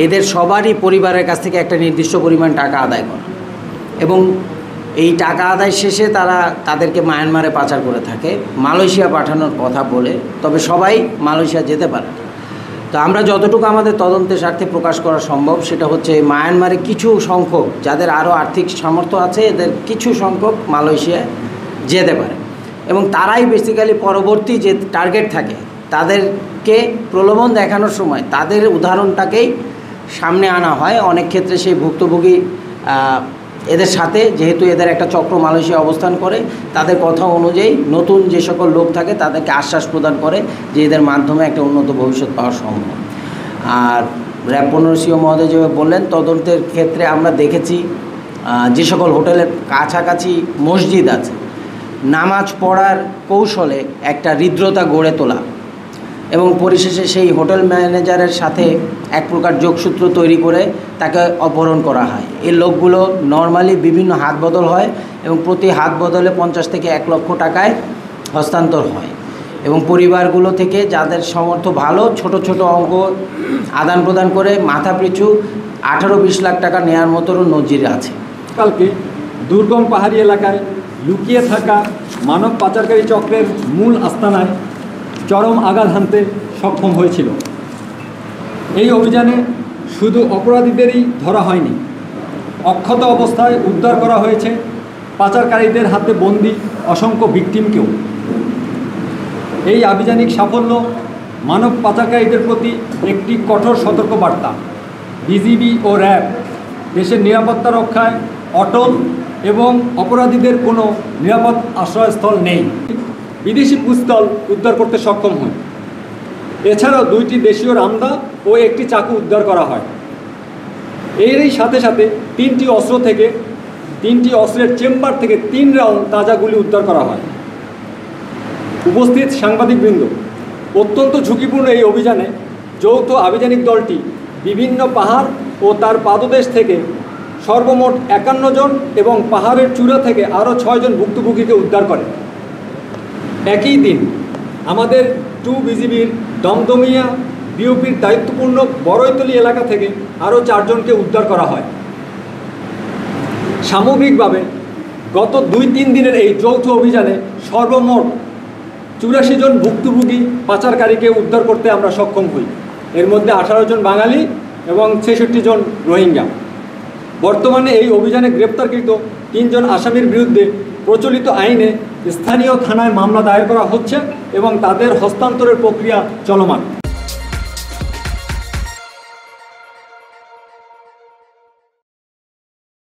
এদের সবারই পরিবারের কাছ থেকে একটা নির্দিষ্ট পরিমাণ টাকা আদায় করা, এবং এই টাকা আদায় শেষে তারা তাদেরকে মায়ানমারে পাচার করে থাকে, মালয়েশিয়া পাঠানোর কথা বলে। তবে সবাই মালয়েশিয়া যেতে পারে। তো আমরা যতটুকু আমাদের তদন্তের স্বার্থে প্রকাশ করা সম্ভব সেটা হচ্ছে মায়ানমারে কিছু সংখ্যক যাদের আরও আর্থিক সামর্থ্য আছে, এদের কিছু সংখ্যক মালয়েশিয়ায় যেতে পারে, এবং তারাই বেসিক্যালি পরবর্তী যে টার্গেট থাকে তাদেরকে প্রলোভন দেখানোর সময় তাদের উদাহরণটাকেই সামনে আনা হয়। অনেক ক্ষেত্রে সেই ভুক্তভোগী এদের সাথে, যেহেতু এদের একটা চক্র মালয়েশিয়া অবস্থান করে, তাদের কথা অনুযায়ী নতুন যে সকল লোক থাকে তাদেরকে আশ্বাস প্রদান করে যে এদের মাধ্যমে একটা উন্নত ভবিষ্যৎ পাওয়া সম্ভব। আর র্যাব 15 সিও মহোদয় যেভাবে বললেন, তদন্তের ক্ষেত্রে আমরা দেখেছি যে সকল হোটেলের কাছাকাছি মসজিদ আছে, নামাজ পড়ার কৌশলে একটা হৃদ্রতা গড়ে তোলা, এবং পরিশেষে সেই হোটেল ম্যানেজারের সাথে এক প্রকার যোগসূত্র তৈরি করে তাকে অপহরণ করা হয়। এই লোকগুলো নর্মালি বিভিন্ন হাত বদল হয়, এবং প্রতি হাত বদলে 50 থেকে 1 লক্ষ টাকায় হস্তান্তর হয়, এবং পরিবারগুলো থেকে যাদের সামর্থ্য ভালো ছোট ছোট অঙ্ক আদান প্রদান করে মাথাপিছু 18-20 লাখ টাকা নেওয়ার মতোরও নজির আছে। কালকে দুর্গম পাহাড়ি এলাকায় লুকিয়ে থাকা মানব পাচারকারী চক্রের মূল আস্তানায় চরম আঘাত হানতে সক্ষম হয়েছিল। এই অভিযানে শুধু অপরাধীদেরই ধরা হয়নি, অক্ষত অবস্থায় উদ্ধার করা হয়েছে পাচারকারীদের হাতে বন্দী অসংখ্য ভিকটিমকেও। এই আভিযানিক সাফল্য মানব পাচারকারীদের প্রতি একটি কঠোর সতর্কবার্তা। বিজিবি ও র্যাব দেশের নিরাপত্তা রক্ষায় অটল, এবং অপরাধীদের কোনো নিরাপদ আশ্রয়স্থল নেই। বিদেশি পিস্তল উদ্ধার করতে সক্ষম হয়। এছাড়াও 2টি দেশীয় রামদা ও একটি চাকু উদ্ধার করা হয়। এরই সাথে সাথে 3টি অস্ত্রের চেম্বার থেকে 3 রাউন্ড তাজা গুলি উদ্ধার করা হয়। উপস্থিত সাংবাদিকবৃন্দ, অত্যন্ত ঝুঁকিপূর্ণ এই অভিযানে যৌথ আভিযানিক দলটি বিভিন্ন পাহাড় ও তার পাদদেশ থেকে সর্বমোট 51 জন এবং পাহাড়ের চূড়া থেকে আরও 6 জন ভুক্তভোগীকে উদ্ধার করে। একই দিন আমাদের 2 বিজিবির দমদমিয়া বিওপির দায়িত্বপূর্ণ বড়ইতলি এলাকা থেকে আরও 4 জনকে উদ্ধার করা হয়। সামগ্রিকভাবে গত 2-3 দিনের এই যৌথ অভিযানে সর্বমোট 84 জন ভুক্তভোগী পাচারকারীকে উদ্ধার করতে আমরা সক্ষম হই। এর মধ্যে 18 জন বাঙালি এবং 66 জন রোহিঙ্গা। বর্তমানে এই অভিযানে গ্রেপ্তারকৃত 3 জন আসামির বিরুদ্ধে প্রচলিত আইনে স্থানীয় থানায় মামলা দায়ের করা হচ্ছে এবং তাদের হস্তান্তরের প্রক্রিয়া চলমান।